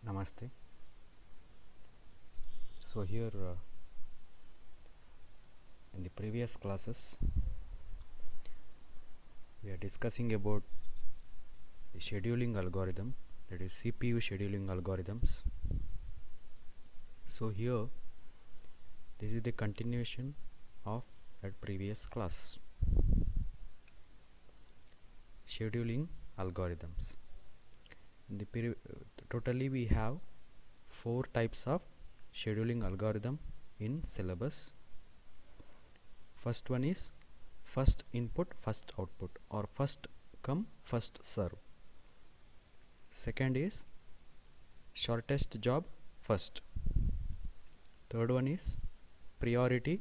Namaste. So here in the previous classes we are discussing about the scheduling algorithm, that is CPU scheduling algorithms. So here this is the continuation of that previous class, scheduling algorithms. In the totally we have 4 types of scheduling algorithm in syllabus. First one is first input first output, or first come first serve. Second is shortest job first. Third one is priority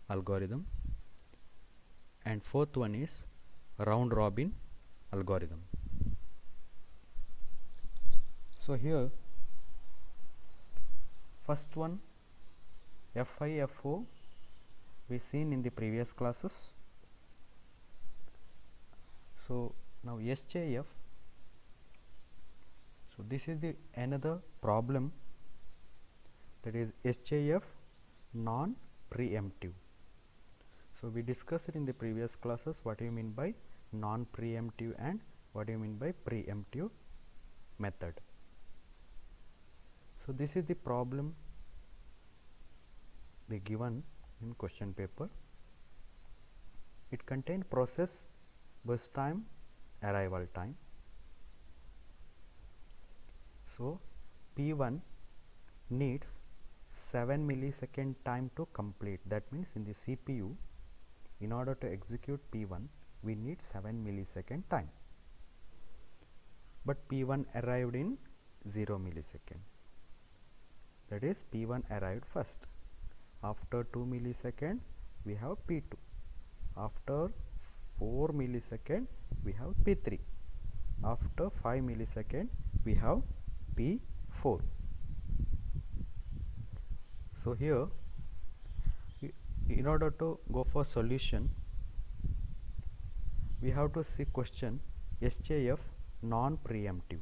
algorithm, and fourth one is round robin algorithm. So here first one, FIFO, we seen in the previous classes. So now SJF, so this is the another problem, that is SJF non-preemptive. So we discussed in the previous classes what do you mean by non-preemptive and what do you mean by preemptive method. So this is the problem they given in question paper. It contained process burst time, arrival time. So P1 needs 7 millisecond time to complete. That means in the CPU, in order to execute P1, we need 7 millisecond time. But P1 arrived in 0 millisecond. That is P1 arrived first. After 2 millisecond, we have P2. After 4 millisecond, we have P3. After 5 millisecond, we have P4. So here, in order to go for solution, we have to see question SJF non-preemptive.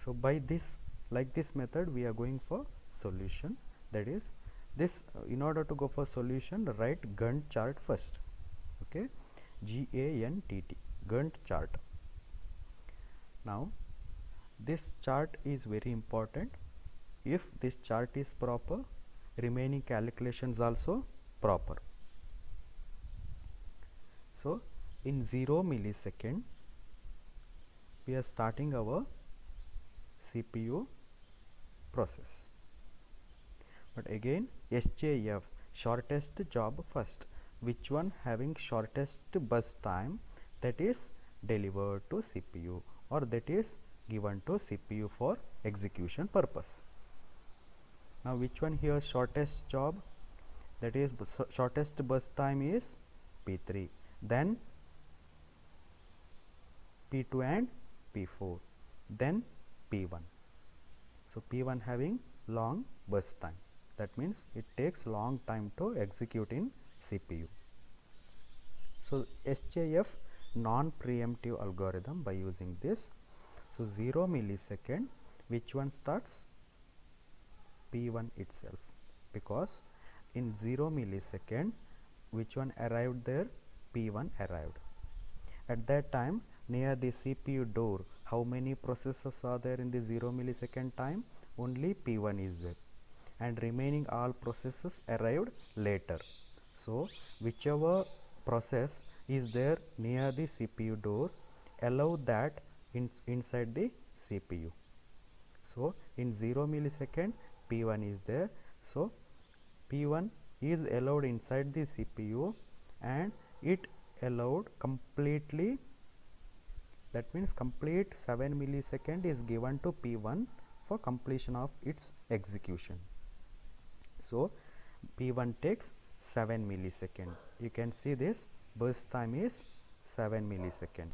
So by this, like this method, we are going for solution. That is this, in order to go for solution, write Gantt chart first. Okay, GANTT, Gantt chart. Now this chart is very important. If this chart is proper, remaining calculations also proper. So in 0 millisecond, we are starting our CPU process. But again, SJF, shortest job first. Which one having shortest burst time, that is delivered to CPU, or that is given to CPU for execution purpose. Now which one here shortest job, that is shortest burst time is P3, then P2 and P4, then P1. So P1 having long burst time, that means it takes long time to execute in CPU. So SJF non-preemptive algorithm, by using this, so 0 millisecond, which one starts? P1 itself, because in 0 millisecond, which one arrived there? P1 arrived. At that time, near the CPU door, how many processes are there in the 0 millisecond time? Only P1 is there, and remaining all processes arrived later. So whichever process is there near the CPU door, allow that inside the CPU. So in 0 millisecond, P1 is there, so P1 is allowed inside the CPU, and it allowed completely, that means complete 7 millisecond is given to P1 for completion of its execution. So P1 takes 7 millisecond. You can see this burst time is 7 millisecond.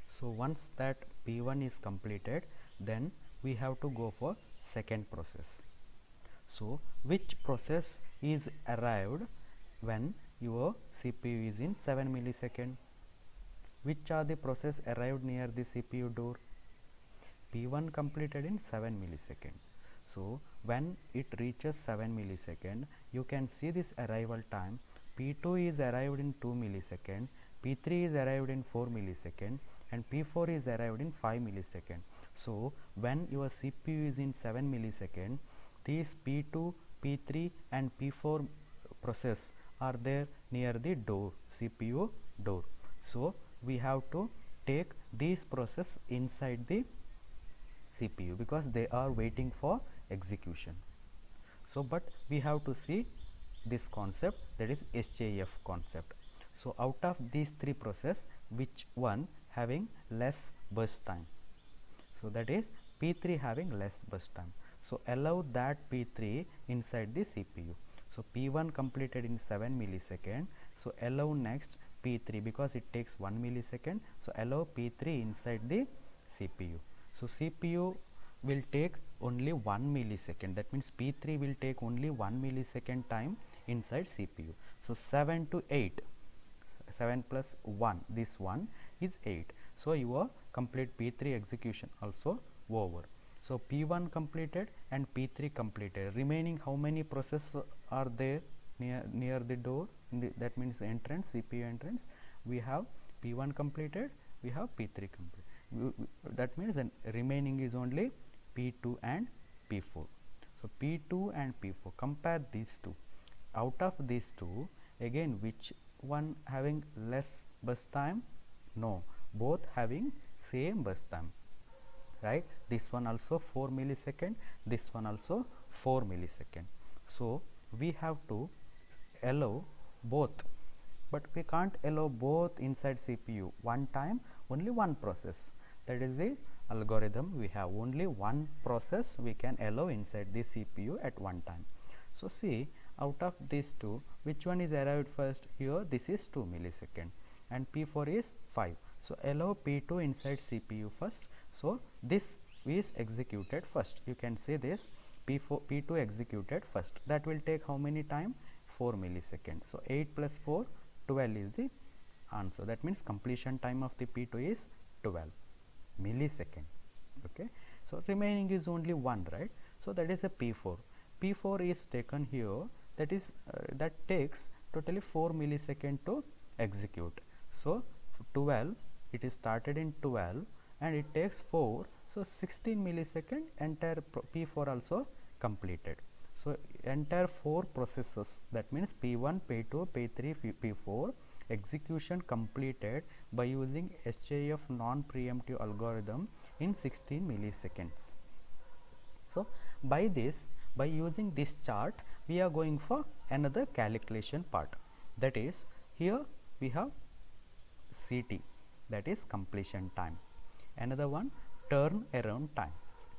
So once that P1 is completed, then we have to go for second process. So which process is arrived when your CPU is in 7 millisecond? Which are the process arrived near the CPU door? P1 completed in 7 millisecond. So when it reaches 7 millisecond, you can see this arrival time. P2 is arrived in 2 millisecond, P3 is arrived in 4 millisecond, and P4 is arrived in 5 millisecond. So when your CPU is in 7 millisecond, these P2, P3 and P4 process are there near the door, CPU door. So we have to take these process inside the CPU because they are waiting for execution. So but we have to see this concept, that is SJF concept. So out of these three process, which one having less burst time? So that is P3 having less burst time. So allow that P3 inside the CPU. So P1 completed in 7 millisecond. So allow next P3 because it takes 1 millisecond. So allow P3 inside the CPU. So CPU will take only 1 millisecond. That means P3 will take only 1 millisecond time inside CPU. So 7 to 8. 7 plus 1, this one is 8. So your complete P3 execution also over. So P1 completed and P3 completed. Remaining how many processes are there near the door? That means entrance, CPU entrance. We have P1 completed, we have P3 completed. That means remaining is only P2 and P4. So P2 and P4, compare these two. Out of these two, again which one having less burst time? No, both having same burst time, right? This one also 4 millisecond, this one also 4 millisecond. So we have to allow both, but we can't allow both inside CPU one time, only one process. That is the algorithm. We have only one process we can allow inside the CPU at one time. So see, out of these two, which one is arrived first? Here this is 2 millisecond and P4 is 5. So allow P2 inside CPU first. So this is executed first. You can see this P2 executed first. That will take how many time? 4 milliseconds. So 8 plus 4, 12 is the answer. That means completion time of the P2 is 12 millisecond. Okay. So remaining is only 1, right? So that is a P4. P4 is taken here, that is that takes totally 4 millisecond to execute. So 12, it is started in 12 and it takes 4, so 16 millisecond entire P4 also completed. So entire 4 processes, that means P1, P2, P3, P4 execution completed by using SJF non-preemptive algorithm in 16 milliseconds. So by using this chart, we are going for another calculation part. That is, here we have CT, that is completion time. Another one, turn around time.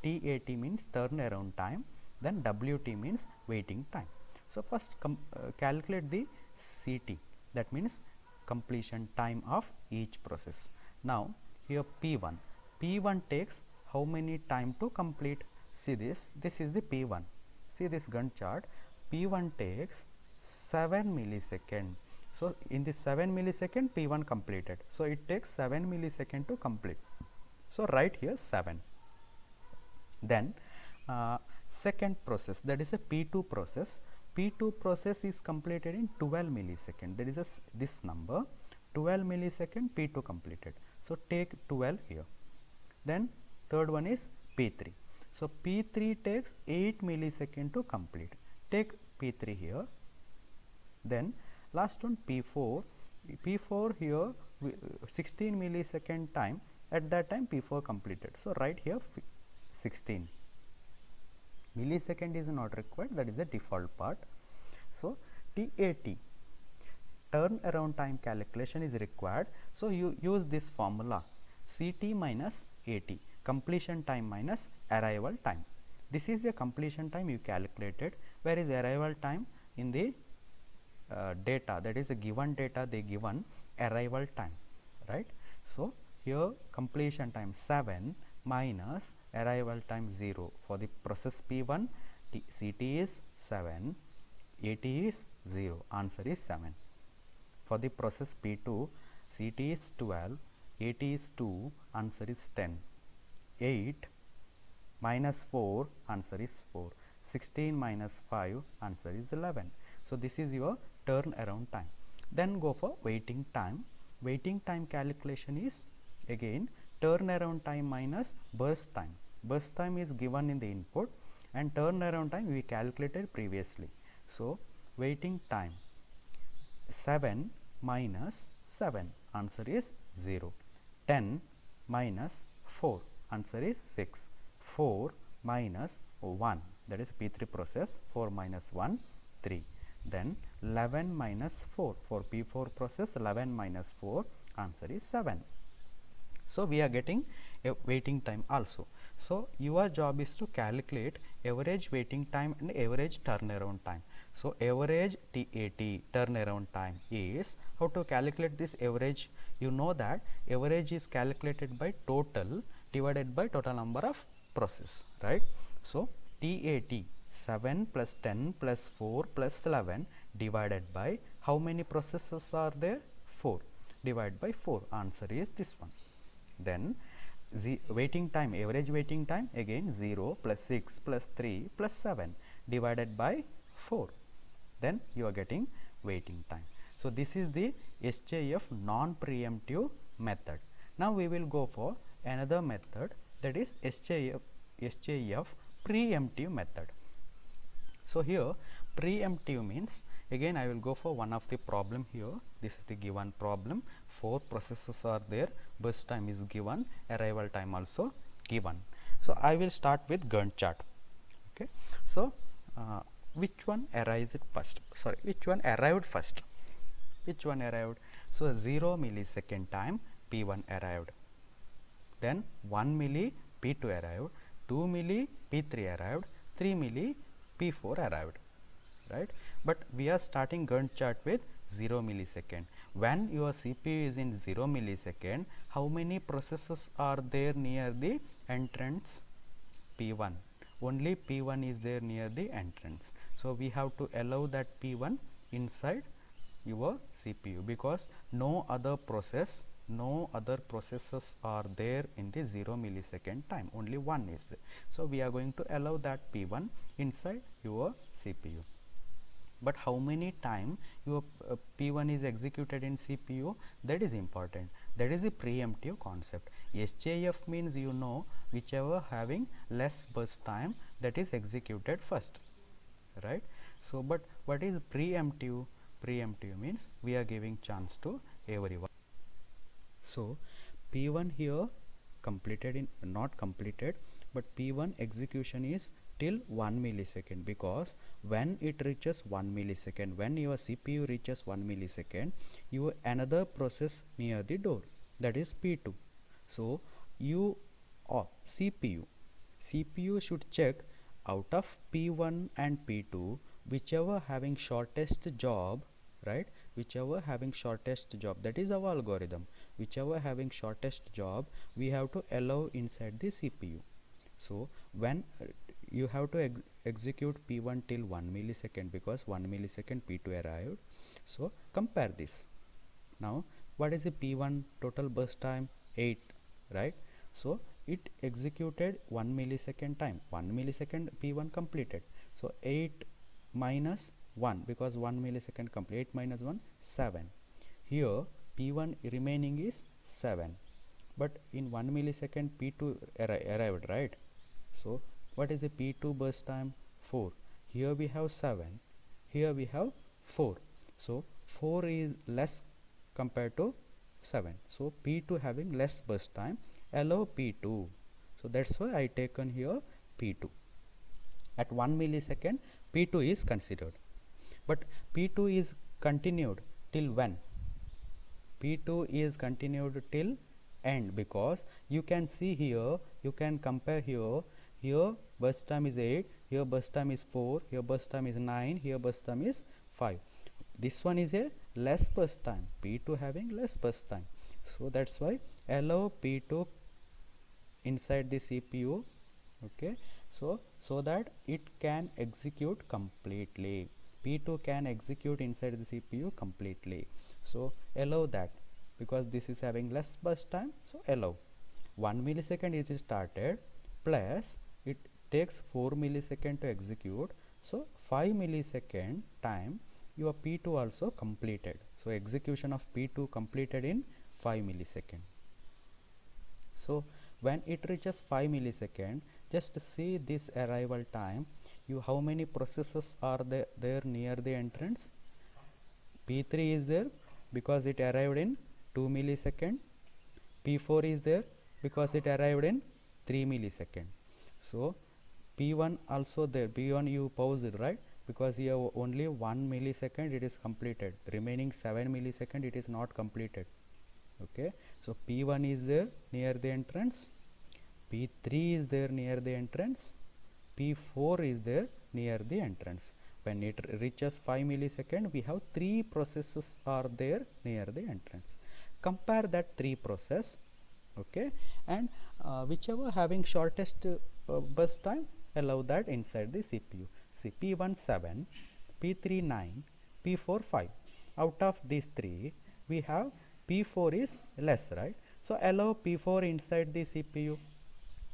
TAT means turn around time, then WT means waiting time. So first calculate the CT, that means completion time of each process. Now here P1 takes how many time to complete? See this is the P1. See this Gantt chart. P1 takes 7 millisecond. So in this 7 millisecond P1 completed. So it takes 7 millisecond to complete. So write here 7. Then second process, that is a P2 process. P2 process is completed in 12 millisecond. There is this number 12 millisecond P2 completed. So take 12 here. Then third one is P3. So P3 takes 8 millisecond to complete. Take P3 here. Then last one P4. P4 here 16 millisecond time. At that time P4 completed. So write here 16. Millisecond is not required, that is the default part. So TAT, turn around time calculation is required. So you use this formula, CT minus AT, completion time minus arrival time. This is the completion time you calculated, where is arrival time in the data, that is a given data they given arrival time, right? So here completion time 7 minus arrival time 0. For the process P1, CT is 7, AT is 0, answer is 7. For the process P2, CT is 12, AT is 2, answer is 10. 8 minus 4, answer is 4. 16 minus 5, answer is 11. So this is your turnaround time. Then go for waiting time. Waiting time calculation is again turnaround time minus burst time. Burst time is given in the input and turnaround time we calculated previously. So waiting time 7 minus 7, answer is 0. 10 minus 4, answer is 6. 4 minus 1, that is P3 process, 4 minus 1, 3. Then 11 minus 4, for P4 process 11 minus 4, answer is 7. So we are getting a waiting time also. So your job is to calculate average waiting time and average turnaround time. So average TAT, turnaround time, is how to calculate this average. You know that average is calculated by total divided by total number of process, right? So TAT 7 plus 10 plus 4 plus 11 divided by how many processes are there? 4. Divide by 4, answer is this one. Then waiting time, average waiting time, again 0 plus 6 plus 3 plus 7 divided by 4. Then you are getting waiting time. So this is the SJF non-preemptive method. Now we will go for another method, that is SJF preemptive method. So here preemptive means, again I will go for one of the problem here. This is the given problem. 4 processes are there, burst time is given, arrival time also given. So I will start with Gantt chart. Okay. So which one arrived first? Sorry, which one arrived first? Which one arrived? So 0 millisecond time P1 arrived. Then 1 milli P2 arrived, 2 milli P3 arrived, 3 milli P4 arrived, right? But we are starting Gantt chart with 0 millisecond. When your CPU is in 0 millisecond, how many processes are there near the entrance? P1. Only P1 is there near the entrance. So we have to allow that P1 inside your CPU, because no other processes are there in the 0 millisecond time, only one is there. So we are going to allow that P1 inside your CPU. But how many time your P1 is executed in CPU, that is important. That is the preemptive concept. SJF means, you know, whichever having less burst time, that is executed first, right? So but what is preemptive? Preemptive means we are giving chance to everyone. So P1 here completed in, not completed, but P1 execution is till 1 millisecond, because when it reaches 1 millisecond, when your CPU reaches 1 millisecond, you another process near the door, that is P2. So you CPU should check out of P1 and P2 whichever having shortest job, right? Whichever having shortest job, that is our algorithm. Whichever having shortest job, we have to allow inside the CPU. So when you have to execute P1 till 1 millisecond, because 1 millisecond P2 arrived. So compare this. Now what is the P1 total burst time? 8, right? So it executed 1 millisecond time, 1 millisecond P1 completed. So 8 minus 1, because 1 millisecond complete, 8 minus 1, 7. Here P1 remaining is 7, but in 1 millisecond P2 arrived, right? So what is the P2 burst time? 4. Here we have 7, here we have 4. So 4 is less compared to 7. So P2 having less burst time, allow P2. So that's why I taken here P2. At 1 millisecond P2 is considered, but P2 is continued till when? P2 is continued till end, because you can see here, you can compare here. Here burst time is 8, here burst time is 4, here burst time is 9, here burst time is 5. This one is a less burst time, P2 having less burst time. So that's why allow P2 inside the CPU, okay? So that it can execute completely. P2 can execute inside the CPU completely. So allow that, because this is having less burst time, so allow. 1 millisecond it is started, plus it takes 4 millisecond to execute. So 5 millisecond time your P2 also completed. So execution of P2 completed in 5 millisecond. So when it reaches 5 millisecond, just see this arrival time. How many processes are there near the entrance? P3 is there because it arrived in 2 millisecond. P4 is there because it arrived in 3 millisecond. So P1 also there. P1 you pause it, right? Because here only 1 millisecond it is completed. Remaining 7 millisecond it is not completed. Okay. So P1 is there near the entrance. P3 is there near the entrance. P4 is there near the entrance. When it reaches 5 millisecond, we have 3 processes are there near the entrance. Compare that 3 process, okay, and whichever having shortest bus time, allow that inside the CPU. See, P1 7, P3 9, P4 5. Out of these 3, we have P4 is less, right? So allow P4 inside the CPU.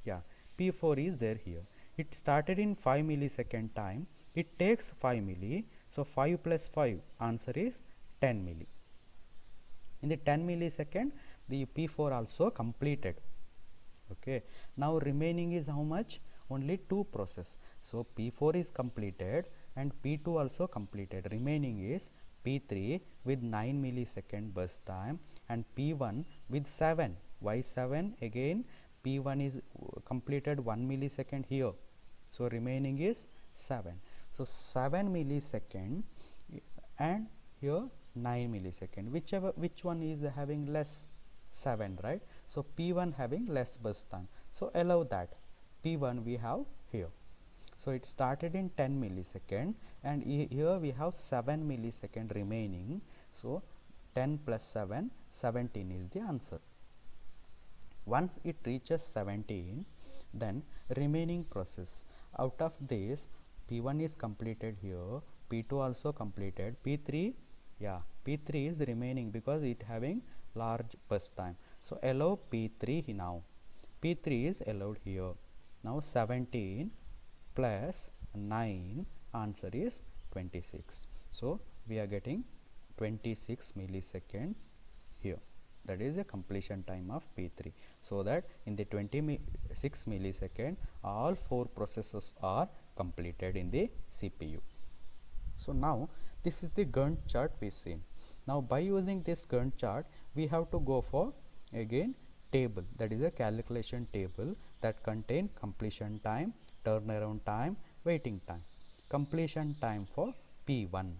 Yeah, P4 is there here. It started in 5 millisecond time. It takes 5 milli. So 5 plus 5, answer is 10 milli. In the 10 millisecond, the P4 also completed. Okay. Now remaining is how much? Only 2 process. So P4 is completed and P2 also completed. Remaining is P3 with 9 millisecond burst time and P1 with 7. Why 7? Again P1 is completed 1 millisecond here. So remaining is 7. So 7 millisecond and here 9 millisecond. Which one is having less? 7, right? So P1 having less burst time. So allow that. P1 we have here. So it started in 10 millisecond and here we have 7 millisecond remaining. So 10 plus 7, 17 is the answer. Once it reaches 17, then remaining process. Out of this, P1 is completed here, P2 also completed, P3, yeah, P3 is remaining because it having large burst time. So allow P3 now. P3 is allowed here. Now 17 plus 9, answer is 26. So we are getting 26 millisecond here. That is the completion time of P3. So that in the 26 millisecond, all 4 processes are completed in the CPU. So now this is the Gantt chart we seen. Now by using this Gantt chart, we have to go for again table, that is a calculation table that contain completion time, turnaround time, waiting time. Completion time for P1.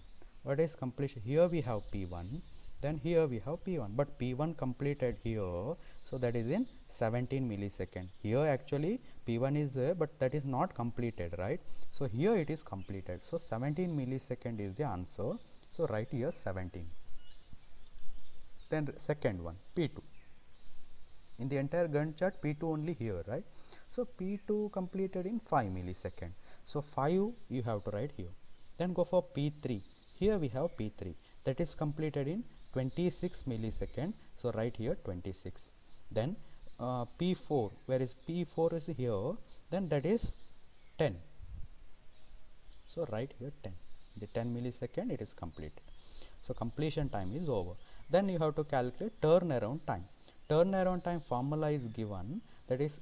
What is completion? Here we have P1, then here we have P1, but P1 completed here, so that is in 17 millisecond. Here actually P1 is there, but that is not completed, right? So here it is completed. So 17 millisecond is the answer. So write here 17. Then second one, P2. In the entire Gantt chart, P2 only here, right? So P2 completed in 5 millisecond. So 5 you have to write here. Then go for P3. Here we have P3 that is completed in 26 millisecond. So write here 26. Then P4, where is P4 is here, then that is 10. So write here 10. The 10 millisecond it is completed. So completion time is over. Then you have to calculate turnaround time. Turnaround time formula is given, that is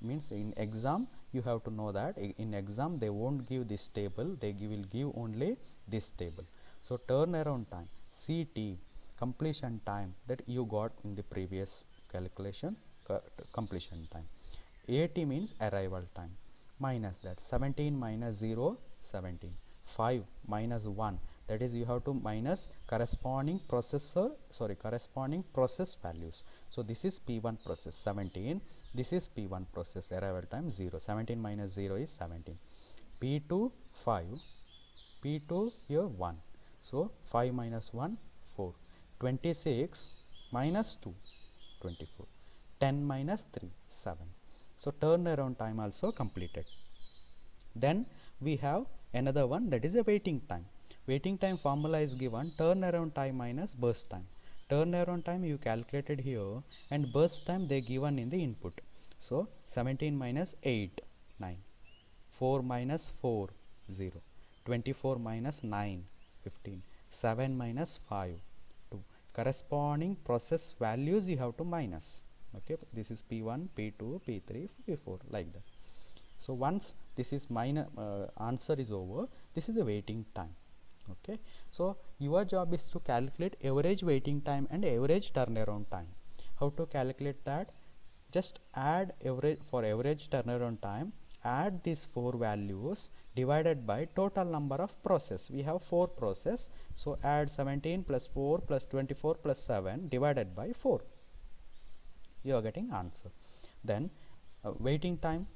means in exam you have to know that in exam they won't give this table, they will give only this table. So turnaround time, CT, completion time, that you got in the previous calculation, completion time. AT means arrival time, minus that 17 minus 0, 17, 5 minus 1, that is you have to minus corresponding process values. So this is P1 process 17, this is P1 process, arrival time 0, 17 minus 0 is 17, P2 5, P2 here 1, so 5 minus 1 4, 26 minus 2 24, 10 minus 3 7. So turnaround time also completed. Then we have another one, that is a waiting time. Waiting time formula is given, turnaround time minus burst time. Turnaround time you calculated here and burst time they given in the input. So 17 minus 8, 9. 4 minus 4 0, 24 minus 9 15, 7 minus 5 2. Corresponding process values you have to minus. Okay, this is P1, P2, P3, P4, like that. So once this is minus answer is over, this is the waiting time. Okay, so your job is to calculate average waiting time and average turnaround time. How to calculate that? Just add average, for average turnaround time, add these 4 values divided by total number of process. We have 4 process, so add 17 plus 4 plus 24 plus 7 divided by 4. You are getting answer. Then waiting time,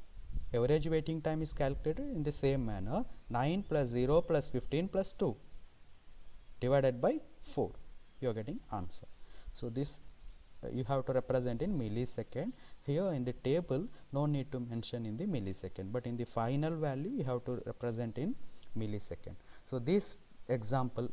average waiting time is calculated in the same manner. 9 plus 0 plus 15 plus 2 divided by 4. You are getting answer. So this you have to represent in millisecond. Here in the table no need to mention in the millisecond, but in the final value you have to represent in millisecond. So this example,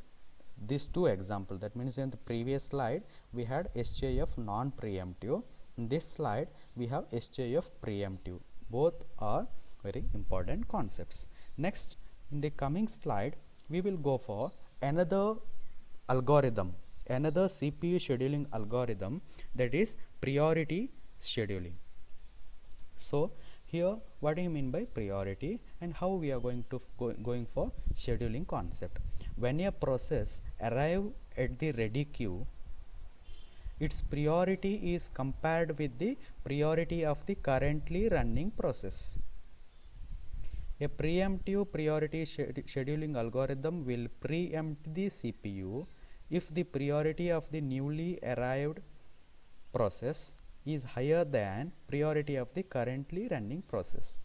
these two examples, that means in the previous slide we had SJF non-preemptive, in this slide we have SJF preemptive. Both are very important concepts. Next, in the coming slide we will go for another algorithm, another CPU scheduling algorithm, that is priority scheduling. So here what do you mean by priority and how we are going to going for scheduling concept? When a process arrive at the ready queue, its priority is compared with the priority of the currently running process. A preemptive priority scheduling algorithm will preempt the CPU if the priority of the newly arrived process is higher than priority of the currently running process.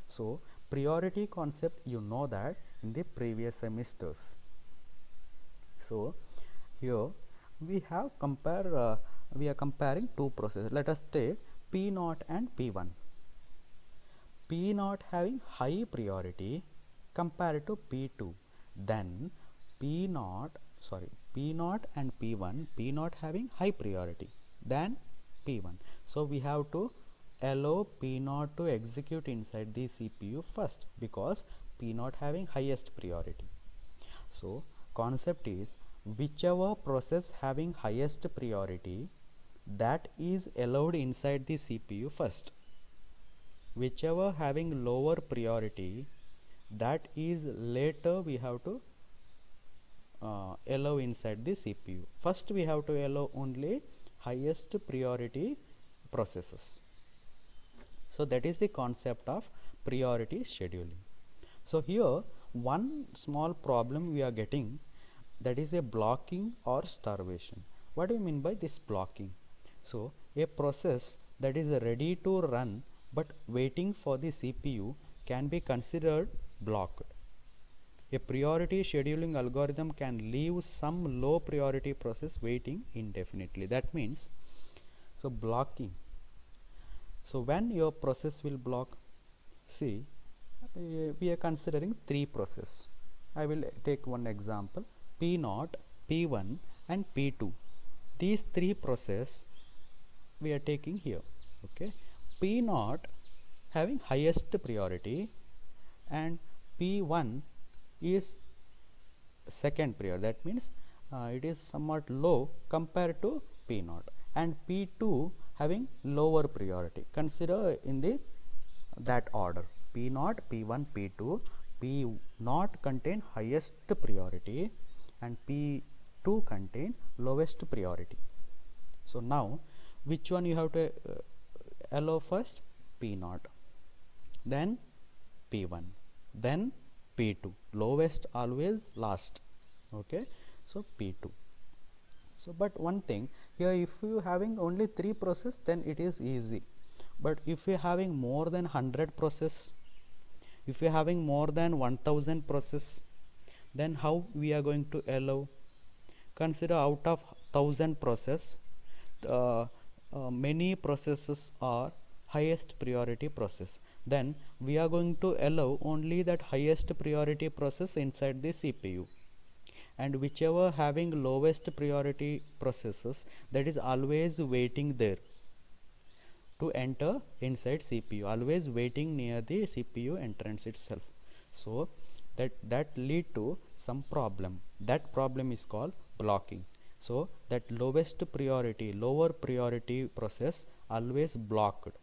So priority concept you know that in the previous semesters. So here we have we are comparing two processes. Let us take P0 and P1. P0 having high priority compared to P2, then P0 and P1, P0 having high priority than P1. So we have to allow P0 to execute inside the CPU first, because P0 having highest priority. So concept is, whichever process having highest priority, that is allowed inside the CPU first. Whichever having lower priority, that is later we have to allow inside the CPU. First we have to allow only highest priority processes. So that is the concept of priority scheduling. So here one small problem we are getting, that is a blocking or starvation. What do you mean by this blocking? So a process that is ready to run but waiting for the CPU can be considered blocked. A priority scheduling algorithm can leave some low priority process waiting indefinitely. That means, so blocking. So when your process will block, see, we are considering three processes. I will take one example, P0, P1 and P2. These three processes we are taking here. Okay, P0 having highest priority and P1 is second priority. That means it is somewhat low compared to P0, and P2 having lower priority. Consider in the that order: P0, P1, P2. P0 contain highest priority and P2 contain lowest priority. So now which one you have to allow first? P0, then P1, then P2. Lowest always last. Okay, so P2. So but one thing here, if you having only 3 process, then it is easy. But if you having more than 100 process, if you having more than 1000 process, then how we are going to allow? Consider out of 1000 process, many processes are highest priority process. Then we are going to allow only that highest priority process inside the CPU, and whichever having lowest priority processes, that is always waiting there. to enter inside CPU, always waiting near the CPU entrance itself. So that lead to some problem. That problem is called blocking. So that lower priority process always blocked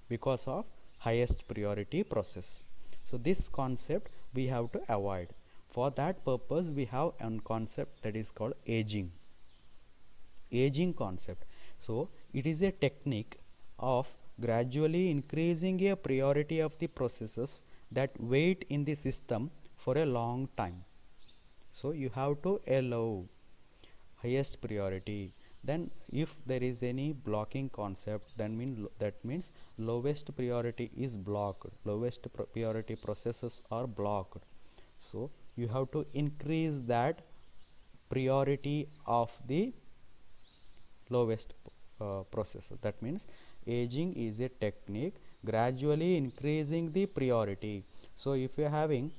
because of highest priority process. So this concept we have to avoid. For that purpose we have a concept that is called aging concept. So it is a technique of gradually increasing a priority of the processes that wait in the system for a long time. So you have to allow highest priority. Then if there is any blocking concept, then that means lowest priority is blocked, lowest priority processes are blocked. So you have to increase that priority of the lowest processor. That means aging is a technique gradually increasing the priority. So if you are having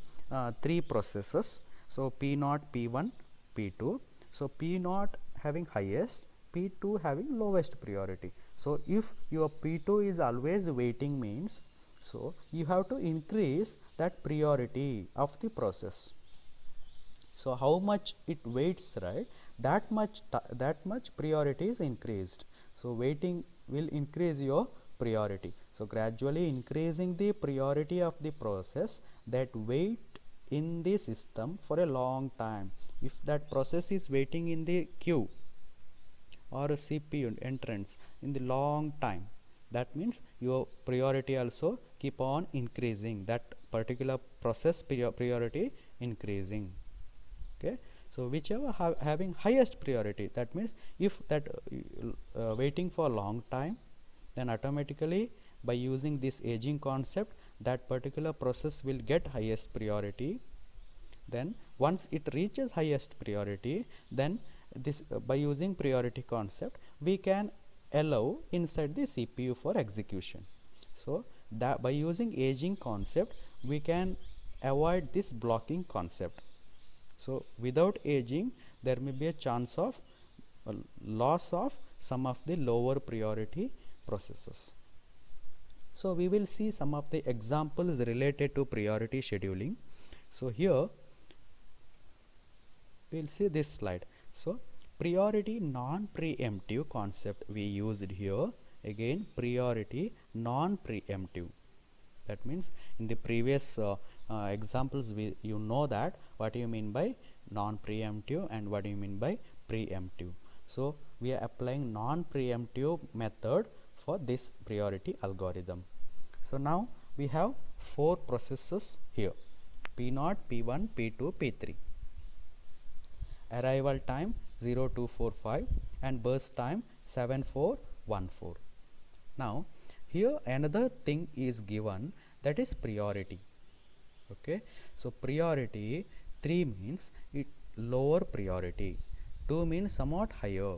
three processes, so P0, P1, P2, so P0 having highest, P2 having lowest priority. So if your P2 is always waiting means, so you have to increase that priority of the process. So how much it waits, right, that much priority is increased. So waiting will increase your priority. So gradually increasing the priority of the process that wait in the system for a long time. If that process is waiting in the queue or a CPU entrance in the long time, that means your priority also keep on increasing, that particular process priority increasing. Okay, so whichever having highest priority, that means if that waiting for a long time, then automatically by using this aging concept, that particular process will get highest priority. Then once it reaches highest priority, then this by using priority concept we can allow inside the CPU for execution. So that by using aging concept we can avoid this blocking concept. So without aging there may be a chance of loss of some of the lower priority processes. So we will see some of the examples related to priority scheduling. So here we will see this slide. So priority non-preemptive concept we used here. Again, priority non-preemptive. That means in the previous examples you know that what do you mean by non-preemptive and what do you mean by preemptive. So we are applying non-preemptive method for this priority algorithm. So now we have four processes here: P0, P1, P2, P3. Arrival time 0245 and burst time 7414. Now here another thing is given, that is priority. Okay, so priority 3 means it lower priority, 2 means somewhat higher,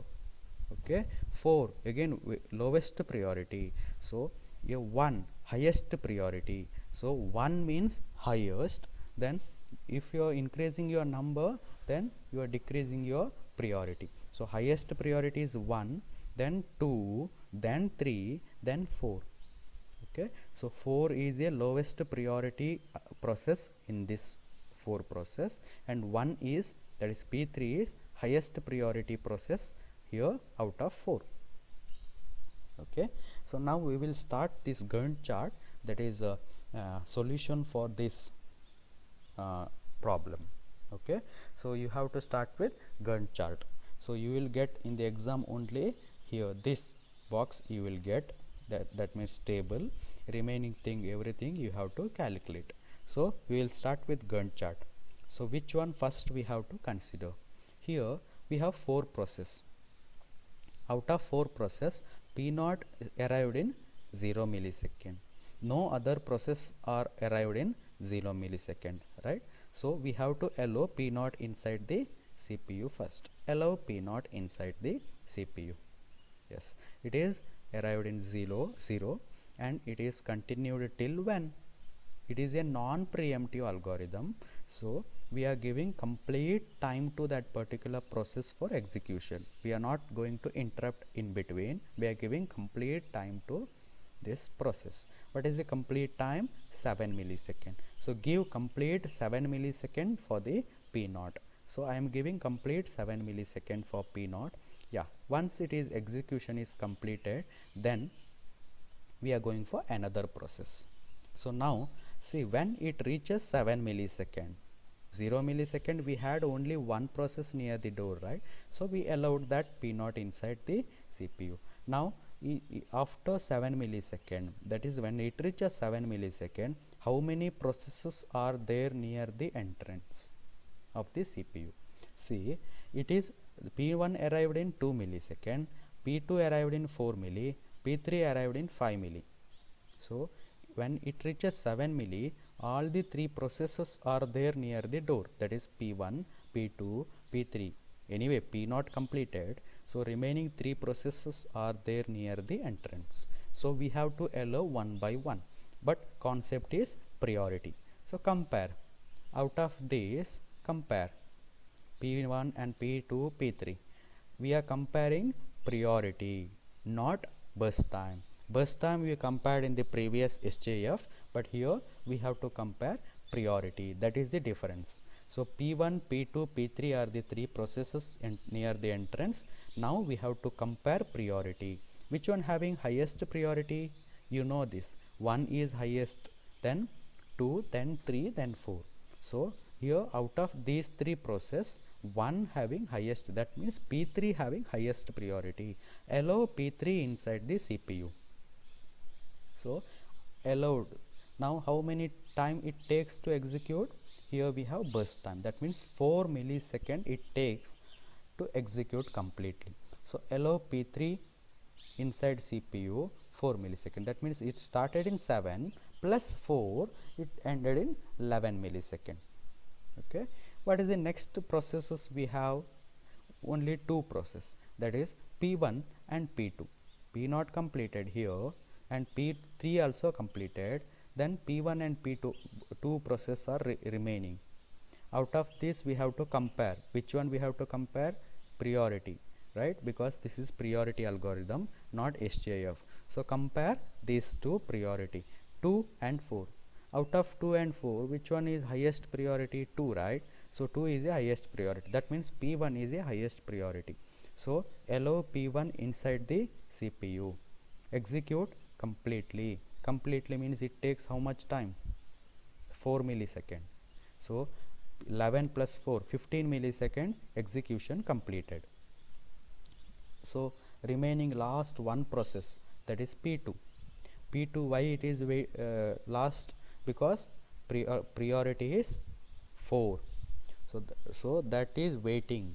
okay, 4 again lowest priority, so a 1 highest priority. So 1 means highest, then if you are increasing your number, then you are decreasing your priority. So highest priority is 1, then 2, then 3, then 4. Okay, so 4 is a lowest priority process in this 4 process, and 1 is, that is P3, is highest priority process here out of 4. Okay, so now we will start this Gantt chart, that is a solution for this problem. Okay, so you have to start with Gantt chart. So you will get in the exam only here this box you will get, that means table, remaining thing everything you have to calculate. So we will start with Gantt chart. So which one first we have to consider? Here we have 4 process. Out of 4 process, P0 arrived in 0 millisecond. No other process are arrived in 0 millisecond, right? So we have to allow P0 inside the CPU first. Allow P0 inside the CPU. Yes, it is arrived in 0 and it is continued till when? It is a non-preemptive algorithm, so we are giving complete time to that particular process for execution. We are not going to interrupt in between, we are giving complete time to this process. What is the complete time? 7 millisecond. So give complete 7 millisecond for the P naught. So I am giving complete 7 millisecond for P naught. Yeah, once it is execution is completed, then we are going for another process. So now see, when it reaches 7 millisecond, 0 millisecond, we had only one process near the door, right? So we allowed that P naught inside the CPU. Now after 7 millisecond, that is when it reaches 7 millisecond, how many processes are there near the entrance of the CPU? See, it is P1 arrived in 2 millisecond, P2 arrived in 4 milli, P3 arrived in 5 milli. So when it reaches 7 milli, all the three processes are there near the door, that is P1, P2, P3. Anyway, P not completed, so remaining three processes are there near the entrance. So we have to allow one by one, but concept is priority. So compare, out of this compare P1 and P2, P3. We are comparing priority, not burst time. Burst time we compared in the previous SJF, but here we have to compare priority. That is the difference. So P1, P2, P3 are the three processes near the entrance. Now we have to compare priority. Which one having highest priority? You know this. 1 is highest, then 2, then 3, then 4. So here out of these three process, one having highest, that means P3 having highest priority. Allow P3 inside the CPU. So allowed. Now how many time it takes to execute? Here we have burst time, that means 4 millisecond it takes to execute completely. So allow P3 inside CPU 4 millisecond, that means it started in 7 plus 4, it ended in 11 millisecond. Okay, what is the next processes? We have only two process, that is P1 and P2. P not completed here and P3 also completed, then P1 and P2 two processes are remaining. Out of this we have to compare. Which one we have to compare? Priority, right? Because this is priority algorithm, not SJF. So compare these two priority, 2 and 4. Out of 2 and 4, which one is highest priority? 2, right? So 2 is the highest priority, that means P1 is the highest priority. So allow P1 inside the CPU, execute completely. Completely means it takes how much time? 4 millisecond. So 11 plus 4, 15 millisecond execution completed. So remaining last one process, that is P2. P2, why it is last? Because priority is 4. So that is waiting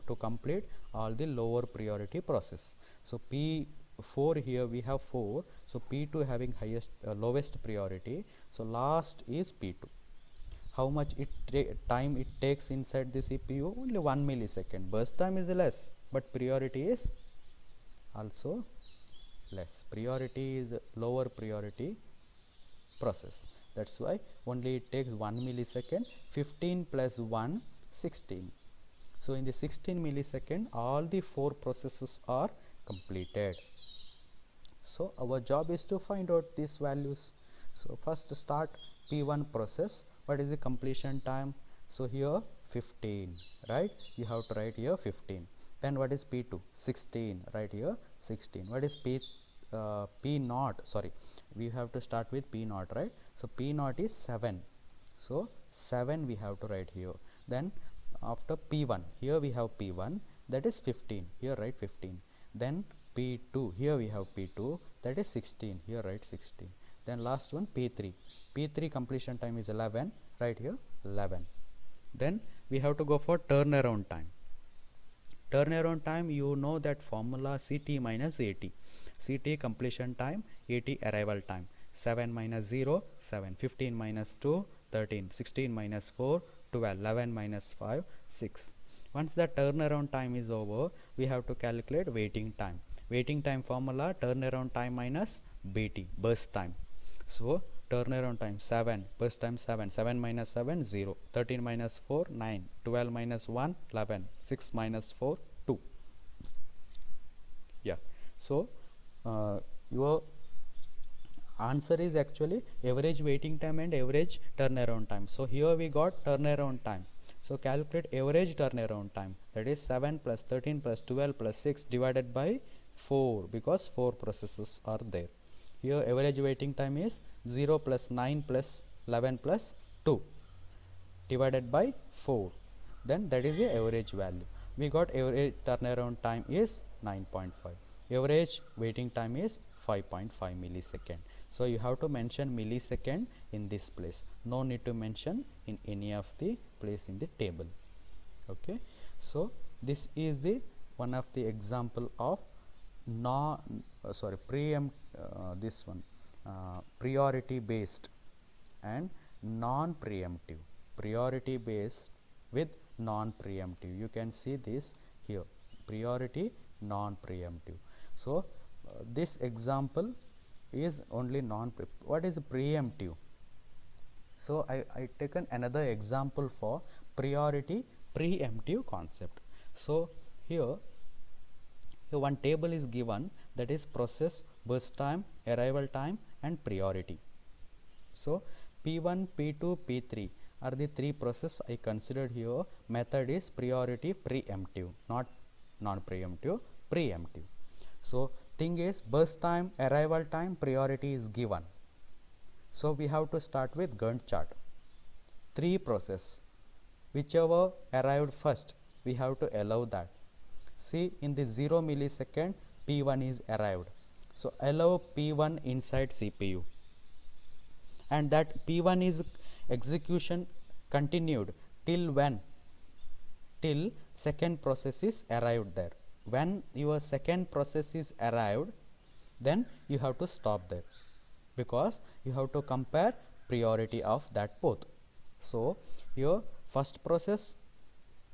to complete all the lower priority process. So P4, here we have 4, so P2 having highest lowest priority, so last is P2. How much time it takes inside the CPU? Only 1 millisecond. Burst time is less, but priority is also less. Priority is lower priority process, that's why only it takes 1 millisecond. 15 plus 1, 16. So in the 16 millisecond all the 4 processes are completed. So our job is to find out these values. So first start P1 process. What is the completion time? So here 15, right? You have to write here 15. Then what is P2? 16, right here 16. What is P naught? Sorry, we have to start with P naught, right? So P naught is 7. So 7 we have to write here. Then after P1, here we have P1, that is 15. Here write 15. Then P2, here we have P2, that is 16. Here write 16. Then last one P3. P3 completion time is 11. Right here 11. Then we have to go for turnaround time. Turnaround time, you know that formula CT minus AT. CT completion time, AT arrival time. 7 minus 0, 7. 15 minus 2, 13. 16 minus 4, 12. 11 minus 5, 6. Once the turnaround time is over, we have to calculate waiting time. Waiting time formula, turnaround time minus BT, burst time. So turnaround time 7, burst time 7. 7 minus 7, 0. 13 minus 4, 9. 12 minus 1, 11. 6 minus 4, 2. Yeah. So your Answer is actually average waiting time and average turnaround time. So here we got turnaround time. So calculate average turnaround time, that is 7 plus 13 plus 12 plus 6 divided by 4, because 4 processes are there. Here average waiting time is 0 plus 9 plus 11 plus 2 divided by 4, then that is the average value. We got average turnaround time is 9.5, average waiting time is 5.5 millisecond. So you have to mention millisecond in this place, no need to mention in any of the place in the table. Okay, so this is the one of the example of priority based and non-preemptive. Priority based with non-preemptive, you can see this here, priority non-preemptive. So this example is only what is preemptive? So I taken another example for priority preemptive concept. So here one table is given, that is process, burst time, arrival time and priority. So P1, P2, P3 are the three process I considered here. Method is priority preemptive, not non-preemptive, preemptive. So thing is burst time, arrival time, priority is given. So we have to start with Gantt chart. Three process, whichever arrived first, we have to allow that. See, in the 0 millisecond P1 is arrived, so allow P1 inside CPU, and that P1 is execution continued till when? Till second process is arrived there. When your second process is arrived, then you have to stop there, because you have to compare priority of that both. So your first process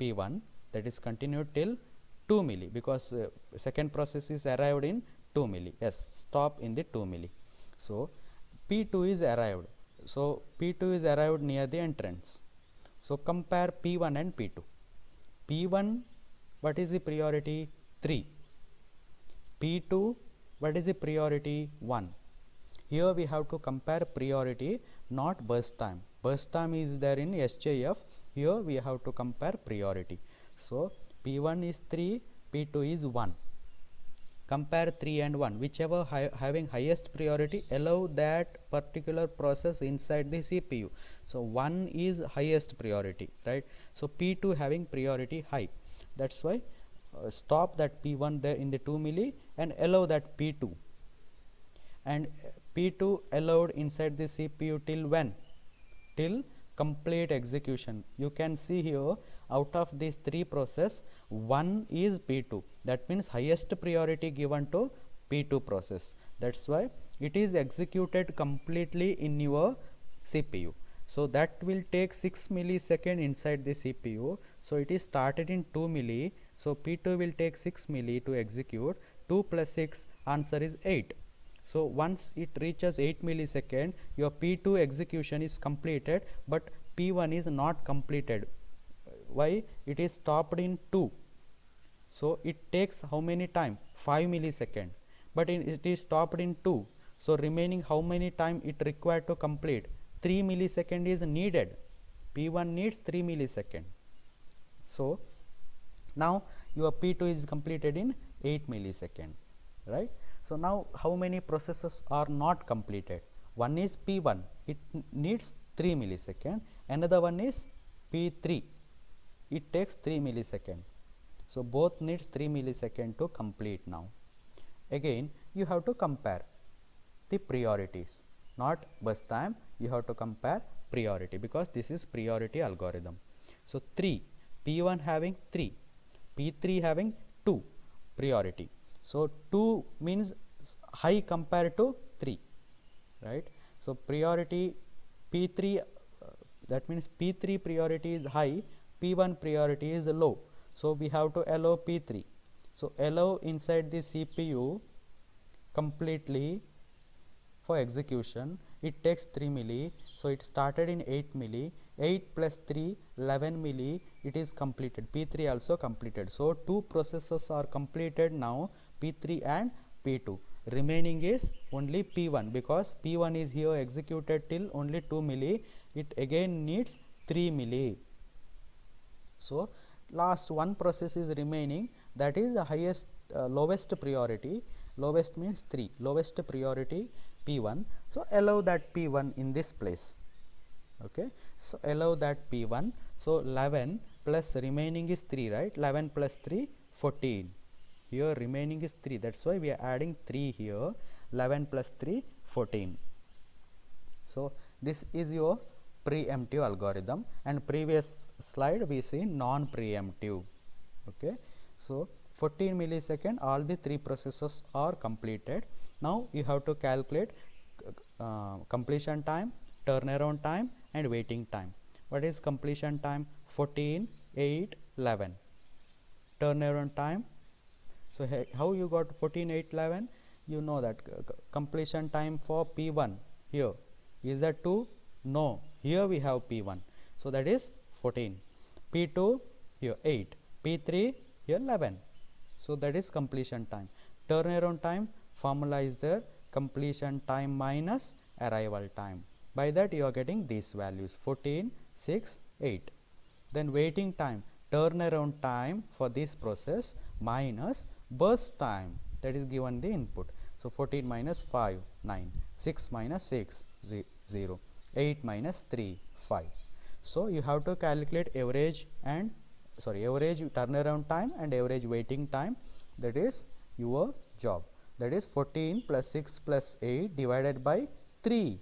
P1, that is continued till 2 milli, because second process is arrived in 2 milli. Yes, stop in the 2 milli. So P2 is arrived, so P2 is arrived near the entrance. So compare P1 and P2. P1, what is the priority? 3. P2, what is the priority? 1. Here we have to compare priority, not burst time. Burst time is there in SJF. Here we have to compare priority. So P1 is 3, P2 is 1. Compare 3 and 1, whichever having highest priority, allow that particular process inside the CPU. So 1 is highest priority, right? So P2 having priority high, that's why stop that P1 there in the 2 milli and allow that P2, and P2 allowed inside the CPU till when? Till complete execution. You can see here, out of these three process, 1 is P2, that means highest priority given to P2 process. That's why it is executed completely in your CPU. So that will take 6 millisecond inside the CPU. So it is started in 2 milli. So P2 will take 6 milli to execute. 2 plus 6, answer is 8. So once it reaches 8 millisecond, your P2 execution is completed, but P1 is not completed. Why? It is stopped in 2. So it takes how many time? 5 millisecond, but it is stopped in 2. So remaining how many time it required to complete? 3 millisecond is needed. P1 needs 3 millisecond. So now your P2 is completed in 8 millisecond, right? So now how many processes are not completed? One is P1, it needs 3 millisecond. Another one is P3, it takes 3 millisecond. So both needs 3 millisecond to complete now. Again you have to compare the priorities, not burst time, you have to compare priority, because this is priority algorithm. So 3, P1 having 3, P3 having 2 priority. So 2 means high compared to 3, right? So priority P3, that means P3 priority is high, P1 priority is low. So we have to allow P3. So allow inside the CPU completely for execution. It takes 3 milli. So it started in 8 milli. 8 plus 3, 11 milli. It is completed. P3 also completed. So two processes are completed now, P3 and P2. remaining is only P1, because P1 is here executed till only 2 milli, it again needs 3 milli. So last one process is remaining, that is the highest lowest priority. Lowest means 3, lowest priority P1. So allow that P1 in this place. Okay, so allow that P1. So 11 plus remaining is 3, right? 11 plus 3, 14. Here remaining is 3, that's why we are adding 3 here. 11 plus 3, 14. So this is your preemptive algorithm, and previous slide we see non-preemptive. Okay, so 14 millisecond, all the 3 processes are completed. Now you have to calculate completion time, turnaround time, and waiting time. What is completion time? 14, 8, 11. Turnaround time, so how you got 14, 8, 11? You know that completion time for P1 here is that 2? No, here we have P1, so that is 14. P2 here 8, P3 here 11, so that is completion time. Turnaround time formula is there, completion time minus arrival time. By that you are getting these values 14, 6, 8. Then waiting time, turnaround time for this process minus burst time, that is given the input. So 14 minus 5, 9, 6 minus 6, 0, 8 minus 3, 5. So you have to calculate average and average turnaround time and average waiting time. That is your job. That is 14 plus 6 plus 8 divided by 3,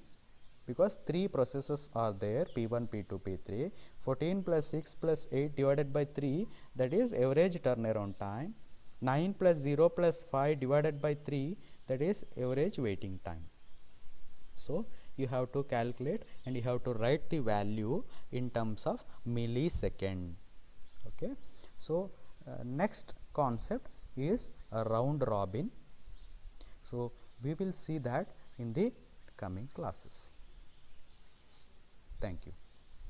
because 3 processes are there, P1, P2, P3. 14 plus 6 plus 8 divided by 3, that is average turnaround time. 9 plus 0 plus 5 divided by 3, that is average waiting time. So you have to calculate and you have to write the value in terms of millisecond. Okay, so next concept is a round robin. So we will see that in the coming classes. Thank you.